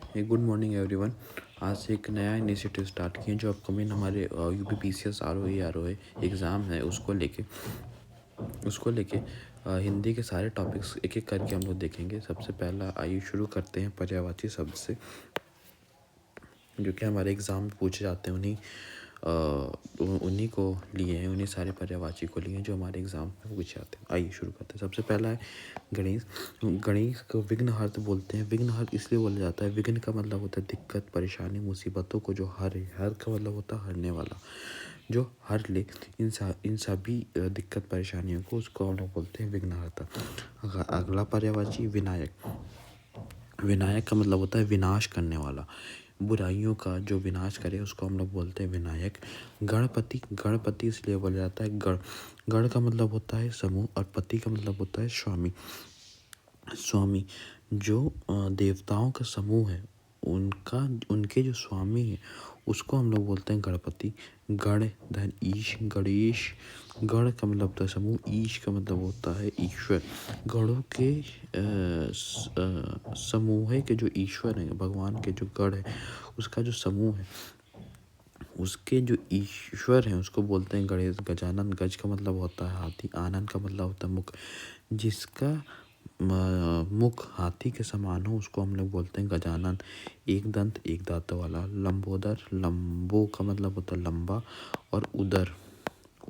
Good morning everyone. आज से एक नया इनिशिएटिव स्टार्ट किए जो अपकमिंग हमारे यूपी पीसीएस आरओए एग्ज़ाम है उसको लेके हिंदी के सारे टॉपिक्स एक एक करके हम लोग देखेंगे। सबसे पहला आइए शुरू करते हैं पर्यायवाची शब्द से, जो कि हमारे एग्ज़ाम में पूछे जाते हैं। उन्हीं को लिए हैं, उन्हीं सारे पर्यायवाची को लिए हैं जो हमारे एग्ज़ाम में पूछे जाते हैं। आइए शुरू करते हैं। सबसे पहला है गणेश। गणेश को विघ्नहर्ता बोलते हैं। विघ्नहर्ता इसलिए बोला जाता है, विघ्न का मतलब होता है दिक्कत, परेशानी, मुसीबतों को जो हर का मतलब होता है हरने वाला, जो हर ले इन सभी दिक्कत परेशानियों को, उसको हम लोग बोलते हैं विघ्नहर्ता। अगला पर्यायवाची विनायक। विनायक का मतलब होता है विनाश करने वाला, बुराइयों का जो विनाश करे उसको हम लोग बोलते हैं विनायक। गणपति। गणपति इसलिए बोला जाता है, गण का मतलब होता है समूह और पति का मतलब होता है स्वामी। स्वामी जो देवताओं का समूह है, उनके जो स्वामी है उसको हम लोग बोलते हैं गणपति। गण धन ईश, गणेश। गण का मतलब होता है समूह, ईश का मतलब होता है ईश्वर। गणों के समूह है कि जो ईश्वर है, भगवान के जो गण है उसका जो समूह है, उसके जो ईश्वर हैं उसको बोलते हैं गणेश। गजानन। गज का मतलब होता है हाथी, आनन का मतलब होता है मुख। जिसका मुख हाथी के समान हो उसको हम लोग बोलते हैं गजानन। एक दंत एक दांत वाला। लंबोदर। लंबो का मतलब होता है लंबा और उदर,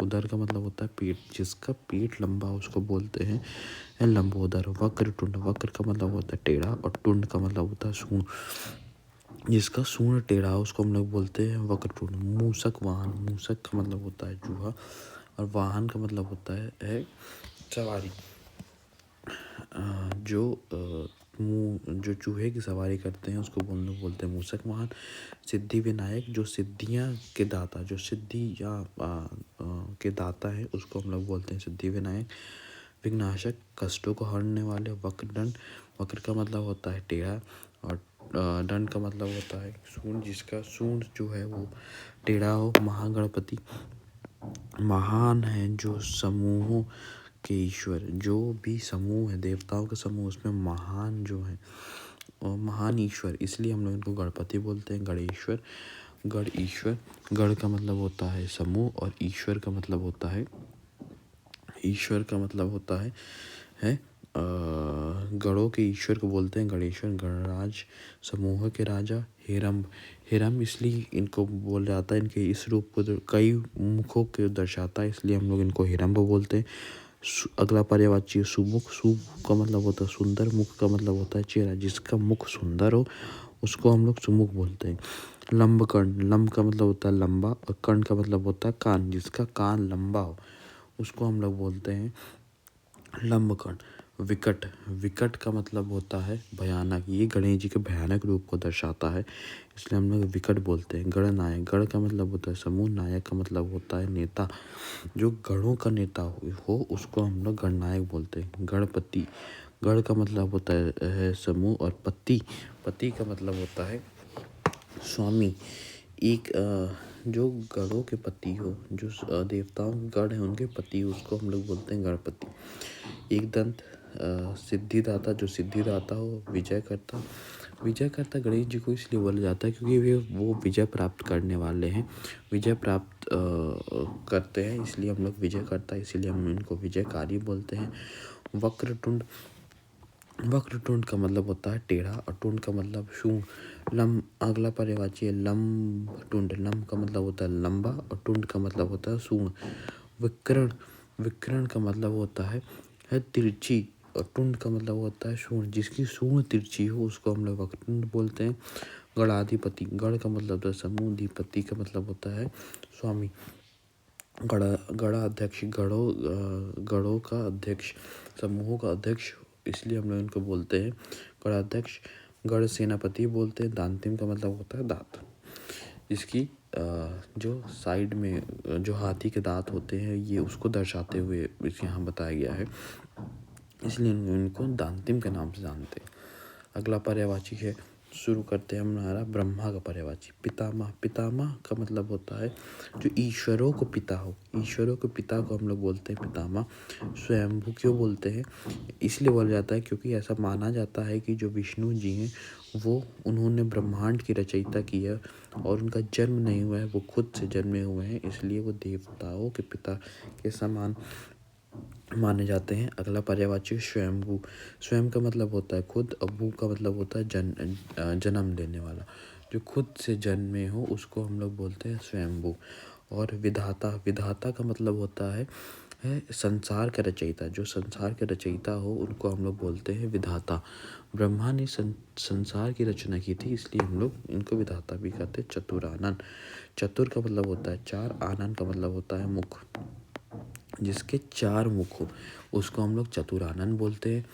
उदर का मतलब होता है पेट। जिसका पेट लंबा उसको बोलते हैं लंबोदर। वक्र टुंड। वक्र का मतलब होता है टेढ़ा और टुंड का मतलब होता है सूंड। जिसका सूंड टेढ़ा उसको हम लोग बोलते हैं वक्रतुंड। मूसक वाहन। मूसक का मतलब होता है चूहा और वाहन का मतलब होता है सवारी। जो चूहे की सवारी करते हैं उसको बोलते हैं मूसक वाहन। सिद्धि विनायक। जो सिद्धियाँ के दाता, जो सिद्धि या के दाता है उसको हम लोग बोलते हैं सिद्धि विनायक। विघ्नाशक। कष्टों को हरने वाले। वक्रदंड। वक्र का मतलब होता है टेढ़ा और दंड का मतलब होता है सूंड, जिसका सूंड जो है वो टेढ़ा हो। महागणपति। महान है जो समूहों के ईश्वर, जो भी समूह है देवताओं के समूह उसमें महान जो है और महान ईश्वर, इसलिए हम लोग इनको गणपति बोलते हैं। गणेश्वर। गण ईश्वर। गण का मतलब होता है समूह और ईश्वर का मतलब होता है गणों के ईश्वर को बोलते हैं गणेश्वर। गणराज। समूह के राजा। हिरम्ब। हिरम्ब इसलिए इनको बोला जाता है, इनके इस रूप को कई मुखों के दर्शाता है, इसलिए हम लोग इनको हिरम्ब बोलते हैं। अगला पर्यायवाची सुमुख। सु का मतलब होता है सुंदर, मुख का मतलब होता है चेहरा। जिसका मुख सुंदर हो उसको हम लोग सुमुख बोलते हैं। लंबकर्ण। लंब का मतलब होता है लंबा और कर्ण का मतलब होता है कान। जिसका कान लंबा हो उसको हम लोग बोलते हैं लंबकर्ण। विकट। विकट का मतलब होता है भयानक। ये गणेश जी के भयानक रूप को दर्शाता है, इसलिए हम लोग विकट बोलते हैं। गणनायक। गण का मतलब होता है समूह, नायक का मतलब होता है नेता। जो गणों का नेता हो उसको हम लोग गणनायक बोलते हैं। गणपति। गण का मतलब होता है समूह और पति, पति का मतलब होता है स्वामी। एक जो गणों के पति हो, जो देवताओं के गण हैं उनके पति, उसको हम लोग बोलते हैं गणपति। एक दंत सिद्धिदाता। जो सिद्धिदाता हो। विजय करता। विजय करता गणेश जी को इसलिए बोला जाता है क्योंकि वो विजय प्राप्त करने वाले हैं, विजय प्राप्त करते हैं, इसलिए हम लोग विजय करता है, इसीलिए हम इनको विजयकारी बोलते हैं। वक्रतुंड। वक्रतुंड का मतलब होता है टेढ़ा और टुंड का मतलब सूंड। अगला पर्यायवाची है लंब टुंड। लंब का मतलब होता है लंबा और टुंड का मतलब होता है सूंड। विकर्ण। विकर्ण का मतलब होता है तिरछी और टुंड का मतलब होता है सूंड। जिसकी सूंड तिरछी हो उसको हम लोग वक्रतुंड बोलते हैं। गणाधिपति। गण का मतलब होता है समूह, अधिपति का मतलब होता है स्वामी। गणाध्यक्ष। गणों का अध्यक्ष, समूहों का अध्यक्ष, इसलिए हम लोग इनको बोलते हैं गणाध्यक्ष। गण सेनापति बोलते हैं। दांतिम का मतलब होता है दांत। इसकी जो साइड में जो हाथी के दांत होते हैं ये उसको दर्शाते हुए इस यहाँ बताया गया है, इसलिए इनको दांतिम के नाम से जानते हैं। अगला पर्यायवाची है शुरू करते हैं हमारा ब्रह्मा का पर्यायवाची पितामह। पितामह का मतलब होता है जो ईश्वरों को पिता हो, ईश्वरों के पिता को हम लोग बोलते हैं पितामह। स्वयंभू क्यों बोलते हैं, इसलिए बोला जाता है क्योंकि ऐसा माना जाता है कि जो विष्णु जी हैं वो उन्होंने ब्रह्मांड की रचयिता की है और उनका जन्म नहीं हुआ है, वो खुद से जन्मे हुए हैं, इसलिए वो देवताओं के पिता के समान माने जाते हैं। अगला पर्यायवाची स्वयंभू। स्वयं का मतलब होता है खुद, और भू का मतलब होता है जन्म लेने वाला, जो खुद से जन्मे हो उसको हम लोग बोलते हैं स्वयंभू। और विधाता। विधाता का मतलब होता है संसार का रचयिता, जो संसार के रचयिता हो उनको हम लोग बोलते हैं विधाता। ब्रह्मा ने संसार की रचना की थी, इसलिए हम लोग इनको विधाता भी कहते हैं। चतुरानन। चतुर का मतलब होता है चार, आनन का मतलब होता है मुख, जिसके चार मुख हो उसको हम लोग चतुरानन बोलते हैं,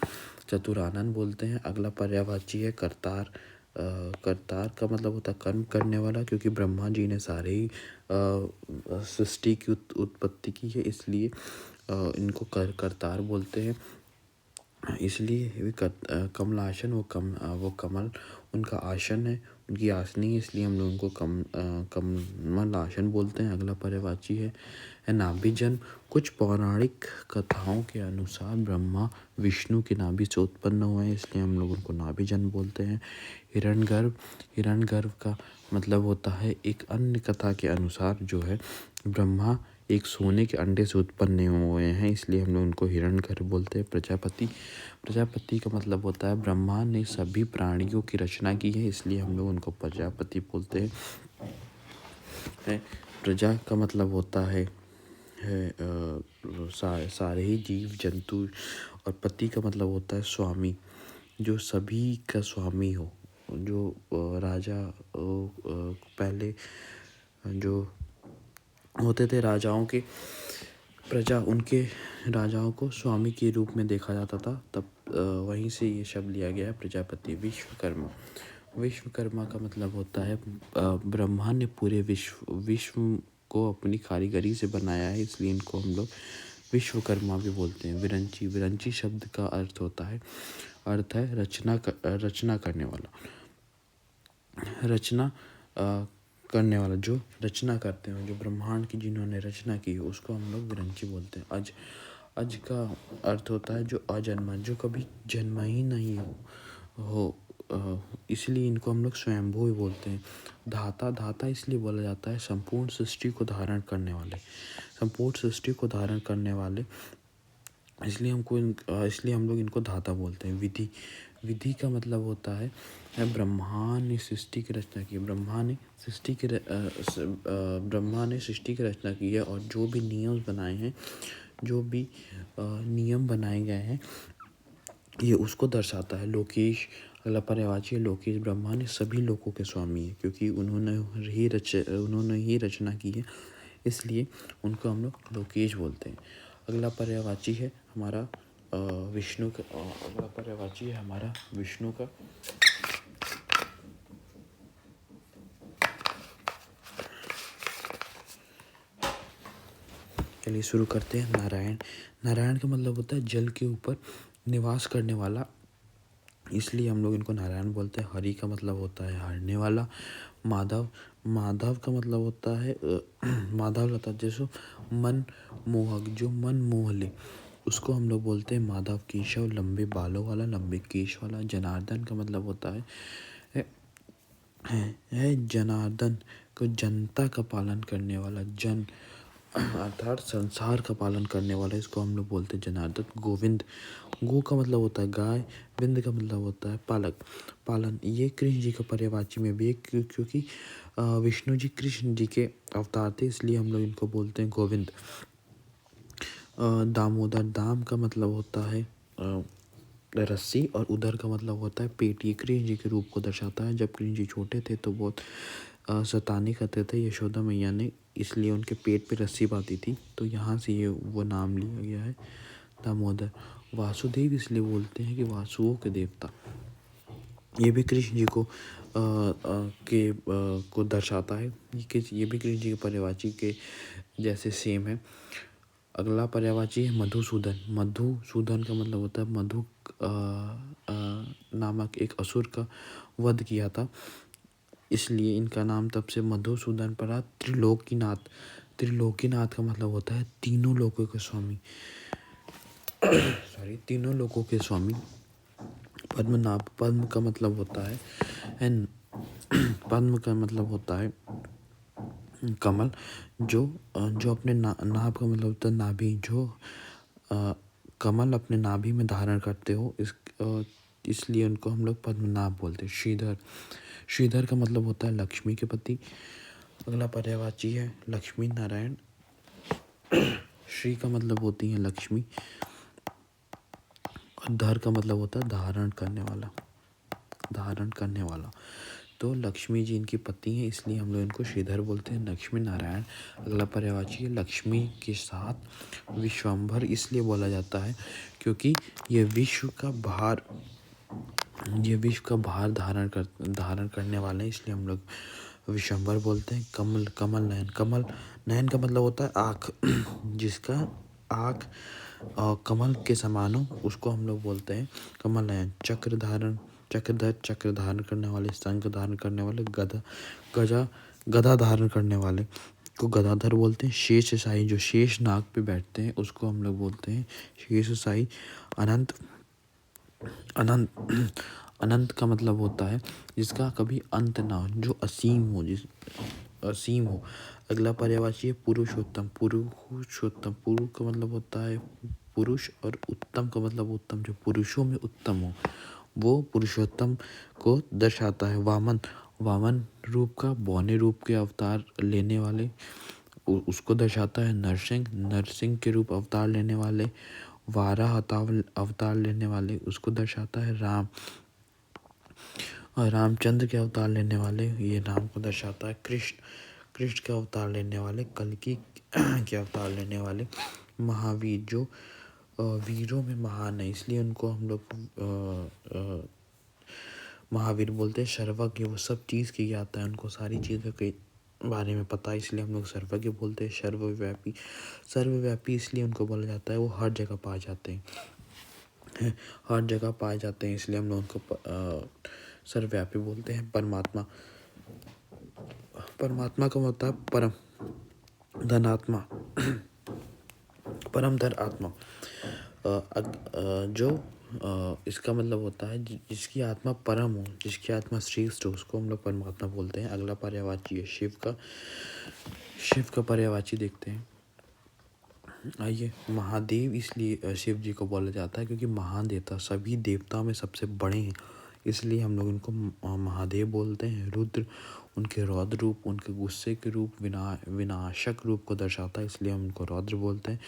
चतुरानन बोलते हैं। अगला पर्यायवाची है कर्तार। कर्तार का मतलब होता है कर्म करने वाला, क्योंकि ब्रह्मा जी ने सारे ही सृष्टि की उत्पत्ति की है, इसलिए इनको कर्तार बोलते हैं। इसलिए वे कमलासन, वो कमल उनका आसन है, उनकी आसनी है, इसलिए हम लोग उनको कमल आसन बोलते हैं। अगला पर्यायवाची है नाभि जन्म। कुछ पौराणिक कथाओं के अनुसार ब्रह्मा विष्णु की नाभि से उत्पन्न हुए हैं, इसलिए हम लोग उनको नाभि जन्म बोलते हैं। हिरण्यगर्भ। हिरण्यगर्भ का मतलब होता है, एक अन्य कथा के अनुसार जो है ब्रह्मा एक सोने के अंडे से उत्पन्न हुए हैं, इसलिए हम लोग उनको हिरण्यगर्भ बोलते हैं। प्रजापति। प्रजापति का मतलब होता है ब्रह्मा ने सभी प्राणियों की रचना की है, इसलिए हम लोग उनको प्रजापति बोलते हैं। प्रजा का मतलब होता है सारे ही जीव जंतु, और पति का मतलब होता है स्वामी, जो सभी का स्वामी हो, जो राजा पहले जो होते थे राजाओं के प्रजा, उनके राजाओं को स्वामी के रूप में देखा जाता था, तब वहीं से ये शब्द लिया गया है प्रजापति। विश्वकर्मा। विश्वकर्मा का मतलब होता है ब्रह्मा ने पूरे विश्व को अपनी कारीगरी से बनाया है, इसलिए इनको हम लोग विश्वकर्मा भी बोलते हैं। विरंची। विरंची शब्द का अर्थ है रचना करने वाला। रचना करने वाला, जो रचना करते हैं, जो ब्रह्मांड की जिन्होंने रचना की उसको हम लोग विरंची बोलते हैं। अज का अर्थ होता है जो अजन्मा, जो कभी जन्मा ही नहीं हो इसलिए इनको हम लोग स्वयंभू ही बोलते हैं। धाता। धाता इसलिए बोला जाता है संपूर्ण सृष्टि को धारण करने वाले, संपूर्ण सृष्टि को धारण करने वाले, इसलिए हम लोग इनको धाता बोलते हैं। विधि। विधि का मतलब होता है ब्रह्मा ने सृष्टि की रचना की, ब्रह्मा ने सृष्टि की रचना की है, और जो भी नियम बनाए हैं, जो भी नियम बनाए गए हैं, ये उसको दर्शाता है। लोकेश। अगला पर्यायवाची है लोकेश। ब्रह्मा ने सभी लोगों के स्वामी है, क्योंकि उन्होंने ही रचना की है, इसलिए उनको हम लोग लोकेश बोलते हैं। अगला पर्यायवाची है हमारा विष्णु का। अगला पर्यायवाची है हमारा विष्णु का। चलिए शुरू करते हैं। नारायण। नारायण का मतलब होता है जल के ऊपर निवास करने वाला, इसलिए हम लोग इनको नारायण बोलते हैं। हरि का मतलब होता है हारने वाला। माधव। माधव का मतलब होता है माधव लता, जैसे मन मोहक, जो मन मोह ले उसको हम लोग बोलते हैं माधव। केशव। लंबे बालों वाला, लंबे केश वाला। जनार्दन का मतलब होता है जनार्दन को जनता का पालन करने वाला, जन अर्थात संसार का पालन करने वाला, इसको हम लोग बोलते हैं जनार्दन। गोविंद। गो का मतलब होता है गाय, विंद का मतलब होता है पालन। ये कृष्ण जी का पर्यायवाची में भी है, क्योंकि विष्णु जी कृष्ण जी के अवतार थे, इसलिए हम लोग इनको बोलते हैं गोविंद। दामोदर। दाम का मतलब होता है रस्सी, और उदर का मतलब होता है पेट। ये कृष्ण जी के रूप को दर्शाता है। जब कृष्ण जी छोटे थे तो बहुत शैतानी करते थे यशोदा मैया ने, इसलिए उनके पेट पे रस्सी बांधी थी, तो यहाँ से ये वो नाम लिया गया है दामोदर। वासुदेव इसलिए बोलते हैं कि वासुओं के देवता, ये भी कृष्ण जी को दर्शाता है, ये भी कृष्ण जी के पर्यायवाची के जैसे सेम है। अगला पर्यायवाची है मधुसूदन। मधुसूदन का मतलब होता है मधु नामक एक असुर का वध किया था, इसलिए इनका नाम तब से मधुसूदन पड़ा। त्रिलोकीनाथ, त्रिलोकीनाथ का मतलब होता है तीनों लोकों के स्वामी, तीनों लोकों के स्वामी। पद्मनाभ, पद्म का मतलब होता है एंड पद्म का मतलब होता है कमल, जो अपने नाभ का मतलब होता है नाभि, जो कमल अपने नाभि में धारण करते हो, इसलिए उनको हम लोग पद्मनाभ बोलते हैं। श्रीधर, श्रीधर का मतलब होता है लक्ष्मी के पति। अगला पर्यायवाची है लक्ष्मी नारायण। श्री का मतलब होती है लक्ष्मी और धर का मतलब होता है धारण करने वाला, धारण करने वाला। तो लक्ष्मी जी इनकी पति हैं, इसलिए हम लोग इनको श्रीधर बोलते हैं, लक्ष्मी नारायण। अगला पर्यायवाची है लक्ष्मी के साथ विश्वम्भर, इसलिए बोला जाता है क्योंकि ये विश्व का भार धारण करने वाले हैं, इसलिए हम लोग विश्वम्भर बोलते हैं। कमल, कमल नयन, कमल नयन का मतलब होता है आँख, जिसका आँख कमल के समान हो, उसको हम लोग बोलते हैं कमल नयन। चक्र धारण, चक्रधर, चक्र धारण करने वाले, शंख धारण करने वाले, गदा धारण करने वाले को गदाधर बोलते हैं। शेष शाही, जो शेष नाग पे बैठते हैं, उसको हम लोग बोलते हैं शेष शाही। अनंत, अनंत अनंत का मतलब होता है जिसका कभी अंत ना हो, जो असीम हो, असीम हो। अगला पर्यायवाची है पुरुषोत्तम, पुरुषोत्तम, पुरु का मतलब होता है पुरुष और उत्तम का मतलब उत्तम, जो पुरुषों में उत्तम हो, वो पुरुषोत्तम को दर्शाता है। वामन, वामन रूप का बौने रूप के अवतार लेने वाले, उसको दर्शाता है। नरसिंह, नरसिंह के रूप अवतार लेने वाले, वाराह अवतार लेने वाले, उसको दर्शाता है। राम, और रामचंद्र के अवतार लेने वाले, ये नाम को दर्शाता है। कृष्ण, कृष्ण के अवतार लेने वाले, कल्कि के अवतार लेने वाले। महावीर, जो वीरों में महान है, इसलिए उनको हम लोग महावीर बोलते हैं। सर्वज्ञ, वो सब चीज़ की ज्ञाता है, उनको सारी चीज़ों के बारे में पता है, इसलिए हम लोग सर्वज्ञ बोलते हैं। सर्वव्यापी, सर्वव्यापी इसलिए उनको बोला जाता है वो हर जगह पाए जाते हैं, हर जगह पाए जाते हैं, इसलिए हम लोग उनको सर्वव्यापी बोलते हैं। परमात्मा, परमात्मा का मतलब परम धनात्मा, परम धन आत्मा, जो इसका मतलब होता है जिसकी आत्मा परम हो, जिसकी आत्मा श्रेष्ठ हो, उसको हम लोग परमात्मा बोलते हैं। अगला पर्यायवाची है शिव का, शिव का पर्यायवाची देखते हैं। आइए, महादेव इसलिए शिव जी को बोला जाता है क्योंकि महान देवता, सभी देवताओं में सबसे बड़े हैं, इसलिए हम लोग इनको महादेव बोलते हैं। रुद्र, उनके रौद्र रूप, उनके गुस्से के रूप, विनाशक रूप को दर्शाता है, इसलिए हम उनको रौद्र बोलते हैं।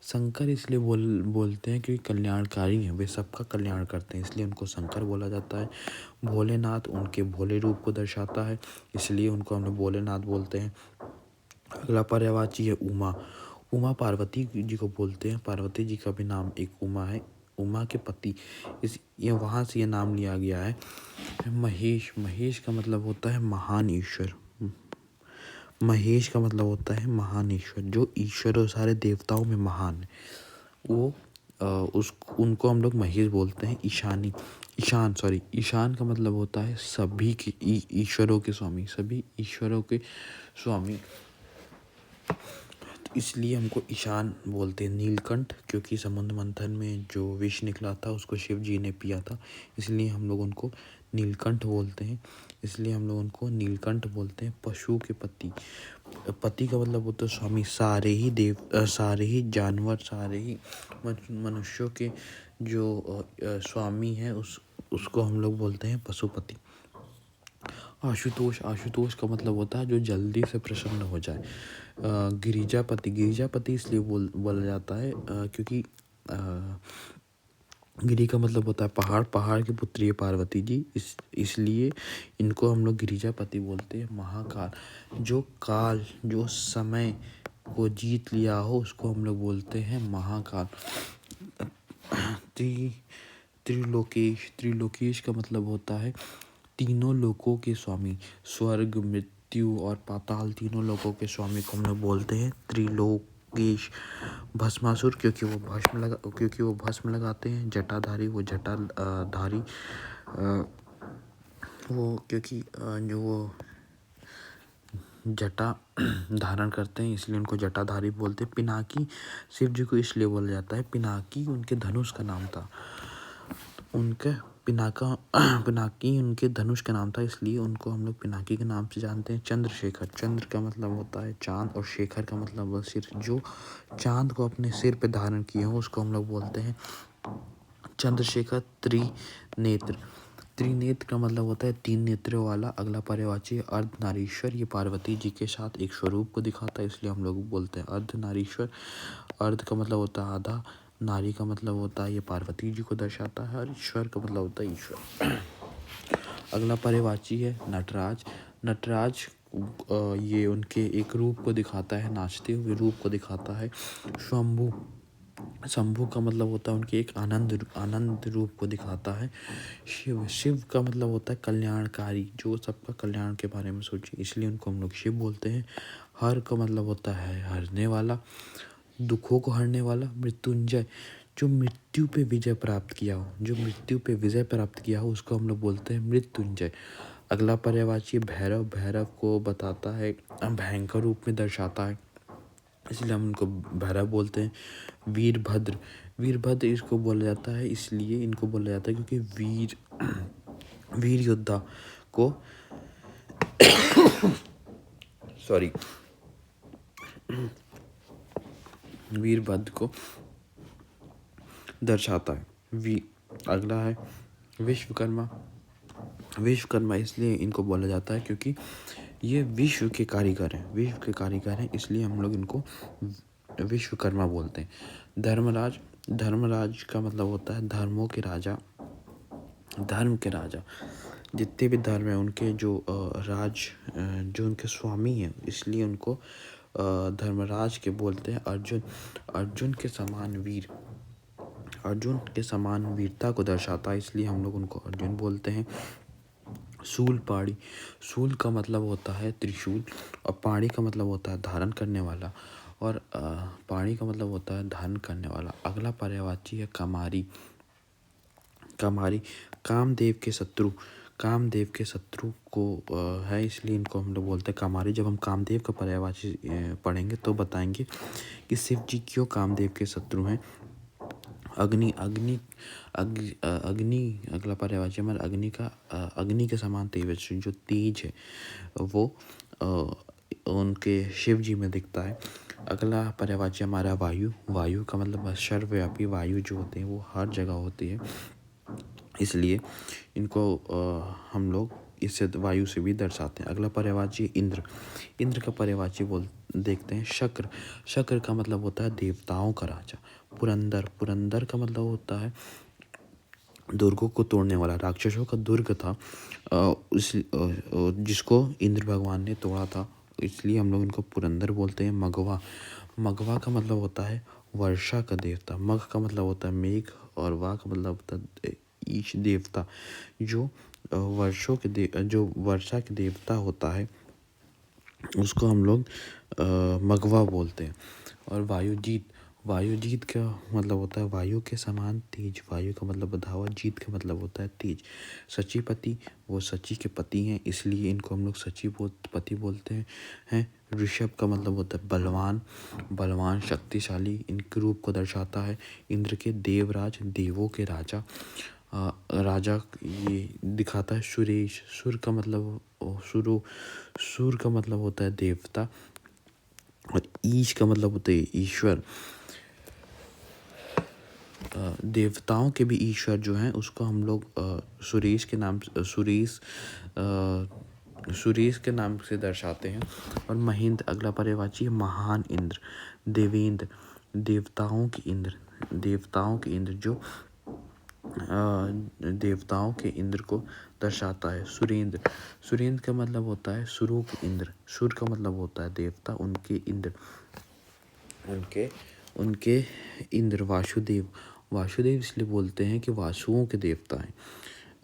शंकर इसलिए बोलते हैं क्योंकि कल्याणकारी हैं, वे सबका कल्याण करते हैं, इसलिए उनको शंकर बोला जाता है। भोलेनाथ, उनके भोले रूप को दर्शाता है, इसलिए उनको हम लोग भोलेनाथ बोलते हैं। अगला पर्यायवाची है उमा, उमा पार्वती जी को बोलते हैं, पार्वती जी का भी नाम एक उमा है, उमा के पति, ये वहाँ से ये नाम लिया गया है। महेश, महेश का मतलब होता है महान ईश्वर, महेश का मतलब होता है महान ईश्वर, जो ईश्वर और सारे देवताओं में महान है, वो उनको हम लोग महेश बोलते हैं। ईशानी, ईशान का मतलब होता है सभी के ईश्वरों के स्वामी, सभी ईश्वरों के स्वामी, इसलिए हमको ईशान बोलते हैं। नीलकंठ, क्योंकि समुद्र मंथन में जो विष निकला था उसको शिव जी ने पिया था, इसलिए हम लोग उनको नीलकंठ बोलते हैं, इसलिए हम लोग उनको नीलकंठ बोलते हैं। पशु के पति, पति का मतलब होता है स्वामी, सारे ही सारे ही जानवर, सारे ही मनुष्यों के जो स्वामी हैं, उसको हम लोग बोलते हैं पशुपति। आशुतोष, आशुतोष का मतलब होता है जो जल्दी से प्रसन्न हो जाए। गिरिजापति, गिरिजापति इसलिए बोला जाता है क्योंकि गिरी का मतलब होता है पहाड़, पहाड़ की पुत्री है पार्वती जी, इसलिए इनको हम लोग गिरिजापति बोलते हैं। महाकाल, जो काल, जो समय को जीत लिया हो, उसको हम लोग बोलते हैं महाकाल। त्रिलोकेश, त्रिलोकेश का मतलब होता है तीनों लोकों के स्वामी, स्वर्ग, मृत्यु और पाताल, तीनों लोकों के स्वामी को हम लोग बोलते हैं केश, भस्मासुर क्योंकि वो भस्म लगाते हैं, जटाधारी वो जटा धारी वो क्योंकि जो वो जटा धारण करते हैं इसलिए उनको जटाधारी बोलते हैं। पिनाकी शिव जी को इसलिए बोला जाता है, पिनाकी उनके धनुष का नाम था। उनके पिनाकी उनके धनुष का नाम था, इसलिए उनको हम लोग पिनाकी के नाम से जानते हैं। चंद्रशेखर, चंद्र का मतलब होता है चांद और शेखर का मतलब सिर। जो चांद को अपने सिर पे धारण किए हो उसको हम लोग बोलते हैं चंद्रशेखर। त्रिनेत्र, त्रिनेत्र का मतलब होता है तीन नेत्रों वाला। अगला पर्यायवाची अर्धनारीश्वर, ये पार्वती जी के साथ एक स्वरूप को दिखाता है इसलिए हम लोग बोलते हैं अर्धनारीश्वर। अर्ध का मतलब होता है आधा, नारी का मतलब होता है ये पार्वती जी को दर्शाता है, और ईश्वर का मतलब होता है ईश्वर। अगला पर्यायवाची है नटराज। नटराज ये उनके एक रूप को दिखाता है, नाचते हुए रूप को दिखाता है। शंभु, शंभु का मतलब होता है उनके एक आनंद रूप को दिखाता है। शिव, शिव का मतलब होता है कल्याणकारी, जो सबका कल्याण के बारे में सोचे इसलिए उनको हम लोग शिव बोलते हैं। हर का मतलब होता है हरने वाला, दुखों को हरने वाला। मृत्युंजय, जो मृत्यु पे विजय प्राप्त किया हो, जो मृत्यु पे विजय प्राप्त किया हो उसको हम लोग बोलते हैं मृत्युंजय। अगला पर्यायवाची भैरव, भैरव को बताता है भयंकर रूप में दर्शाता है इसलिए हम उनको भैरव बोलते हैं। वीरभद्र, वीरभद्र इसको बोला जाता है इसलिए इनको बोला जाता है क्योंकि वीर योद्धा को सॉरी वीरभद्र को दर्शाता है। अगला है विश्वकर्मा। विश्वकर्मा इसलिए इनको बोला जाता है क्योंकि ये विश्व के कारीगर हैं, विश्व के कारीगर हैं इसलिए हम लोग इनको विश्वकर्मा बोलते हैं। धर्मराज, धर्मराज का मतलब होता है धर्मों के राजा, धर्म के राजा। जितने भी धर्म हैं उनके जो जो उनके स्वामी हैं इसलिए उनको धर्मराज के बोलते हैं। अर्जुन, अर्जुन के समान वीर, अर्जुन के समान वीरता को दर्शाता है इसलिए हम लोग उनको अर्जुन बोलते हैं। शूल पाड़ी, शूल का मतलब होता है त्रिशूल और पाड़ी का मतलब होता है धारण करने वाला, और पाड़ी का मतलब होता है धारण करने वाला। अगला पर्यायवाची है कमारी। कमारी कामदेव के शत्रु, कामदेव के शत्रु को है इसलिए इनको हम लोग बोलते हैं कमारी। जब हम कामदेव का पर्यायवाची पढ़ेंगे तो बताएंगे कि शिव जी क्यों कामदेव के शत्रु हैं। अग्नि, अग्नि अगला पर्यायवाची हमारा अग्नि का अग्नि के समान तेजस्वी, जो तेज है वो उनके शिव जी में दिखता है। अगला पर्यायवाची हमारा वायु। वायु का मतलब सर्वव्यापी, वायु जो होते हैं वो हर जगह होती है इसलिए इनको हम लोग इससे वायु से भी दर्शाते हैं। अगला पर्यायवाची इंद्र। इंद्र का पर्यायवाची देखते हैं शक्र। शक्र का मतलब होता है देवताओं का राजा। पुरंदर, पुरंदर का मतलब होता है दुर्गों को तोड़ने वाला। राक्षसों का दुर्ग था जिसको इंद्र भगवान ने तोड़ा था इसलिए हम लोग इनको पुरंदर बोलते हैं। मघवा, मघवा का मतलब होता है वर्षा का देवता। मघ का मतलब होता है मेघ और वा का मतलब होता है ईश देवता, जो जो वर्षा के देवता होता है उसको हम लोग मघवा बोलते हैं। और वायुजीत, वायुजीत का मतलब होता है वायु के समान तेज। वायु का मतलब बधावा, जीत का मतलब होता है तेज। सचीपति, वो सची के पति हैं इसलिए इनको हम लोग सचीपति बोलते हैं। ऋषभ का मतलब होता है बलवान, बलवान शक्तिशाली, इनके रूप को दर्शाता है। इंद्र के देवराज, देवों के राजा, राजा ये दिखाता है। सुरेश, सुर का मतलब सुर का मतलब होता है देवता, और ईश का मतलब होता है ईश्वर। देवताओं के भी ईश्वर जो हैं उसको हम लोग सुरेश के नाम सुरेश के नाम से दर्शाते हैं। और महेंद्र अगला पर्यायवाची है महान इंद्र। देवेंद्र, देवताओं के इंद्र, देवताओं के इंद्र जो देवताओं के इंद्र को दर्शाता है। सुरेंद्र, सुरेंद्र का मतलब होता है सुरों के इंद्र। सुर का मतलब होता है देवता, उनके इंद्र, उनके इंद्र। वासुदेव, वासुदेव इसलिए बोलते हैं कि वासुओं के देवता हैं,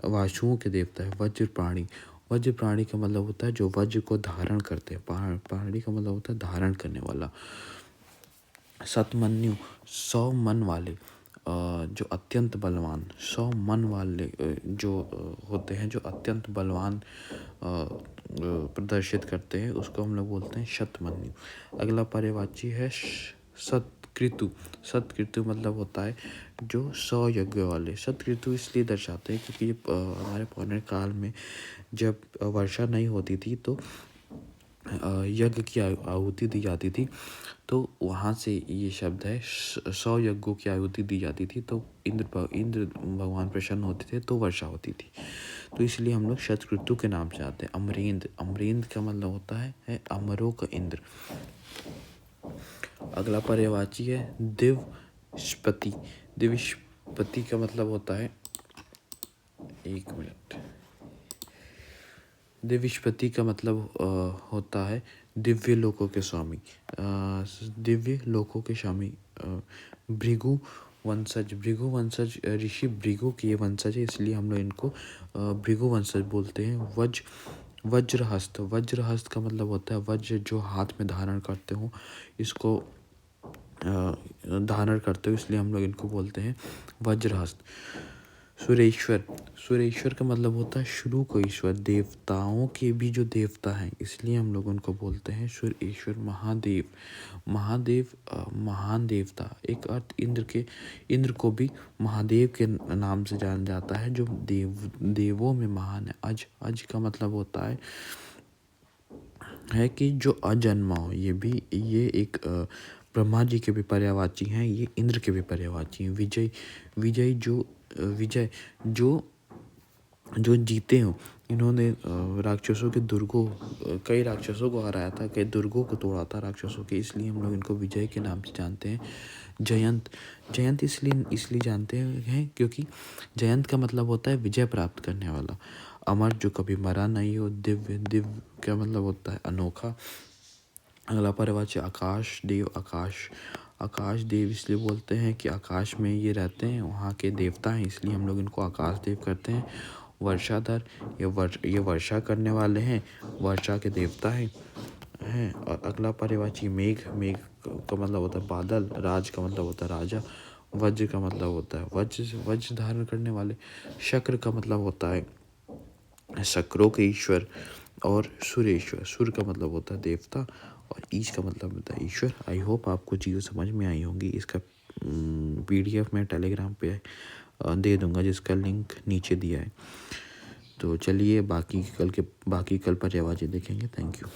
वासुओं के देवता है। वज्र प्राणी, वज्र प्राणी का मतलब होता है जो वज्र को धारण करते हैं। प्राणी का मतलब होता है धारण करने वाला। सतमन्यु 100 मन वाले, जो अत्यंत बलवान, 100 मन वाले जो होते हैं, जो अत्यंत बलवान प्रदर्शित करते हैं, उसको हम लोग बोलते हैं शतमन्यु। अगला पर्यायवाची है सत्कृतु। सत्कृतु मतलब होता है जो 100 यज्ञ वाले। सत्कृतु इसलिए दर्शाते हैं क्योंकि हमारे पौराणिक काल में जब वर्षा नहीं होती थी तो यज्ञ की आहुति दी जाती थी, तो वहाँ से ये शब्द है। 100 यज्ञों की आहुति दी जाती थी तो इंद्र भगवान प्रसन्न होते थे तो वर्षा होती थी, तो इसलिए हम लोग शतकृतु के नाम से आते हैं। अमरेंद्र, अमरेंद्र का मतलब होता है अमरों का इंद्र। अगला पर्यायवाची है दिव्यष्पति। दिव्यष्पति का मतलब होता है, एक मिनट, दिव्यष्पति का मतलब होता है दिव्य लोकों के स्वामी, दिव्य लोकों के स्वामी। भृगु वंशज, भृगु वंशज ऋषि भृगु की ये वंशज है, इसलिए हम लोग इनको भृगु वंशज बोलते हैं। वज्रहस्त, वज्रहस्त का मतलब होता है वज्र जो हाथ में धारण करते हो, इसको धारण करते हो, इसलिए हम लोग इनको बोलते हैं वज्रहस्त। सुरेश्वर, सुरेश्वर का मतलब होता है शुरू को ईश्वर, देवताओं के भी जो देवता हैं, इसलिए हम लोग उनको बोलते हैं सुरेश्वर। महादेव, महादेव महान देवता, एक अर्थ इंद्र को भी महादेव के नाम से जाना जाता है, जो देवों में महान है। अज का मतलब होता है कि जो अजन्मा हो। ये एक ब्रह्मा जी के भी पर्यायवाची हैं, ये इंद्र के भी पर्यायवाची हैं। विजय, विजय जो जीते हो, इन्होंने राक्षसों के दुर्गों, कई राक्षसों को हराया था, कई दुर्गों को तोड़ा था राक्षसों के, इसलिए हम लोग इनको विजय के नाम से जानते हैं। जयंत, जयंत इसलिए जानते हैं क्योंकि जयंत का मतलब होता है विजय प्राप्त करने वाला। अमर, जो कभी मरा नहीं हो। दिव्य, दिव्य का मतलब होता है अनोखा। अगला पर्यायवाची आकाश देव। आकाश देव इसलिए बोलते हैं कि आकाश में ये रहते हैं, वहाँ के देवता हैं, इसलिए हम लोग इनको आकाश देव करते हैं। वर्षाधर, ये वर्षा करने वाले हैं, वर्षा के देवता हैं। और अगला पर्यायवाची मेघ, मेघ का मतलब होता है बादल। राज का मतलब होता है राजा। वज्र का मतलब होता है वज्र धारण करने वाले। शक्र का मतलब होता है शक्रों के ईश्वर। और सुरेश्वर, सुर का मतलब होता है देवता, और ईश का मतलब होता है ईश्वर। आई होप आपको चीज़ें समझ में आई होंगी। इसका PDF मैं टेलीग्राम पे दे दूंगा, जिसका लिंक नीचे दिया है। तो चलिए बाकी कल पर्यायवाची देखेंगे। Thank you.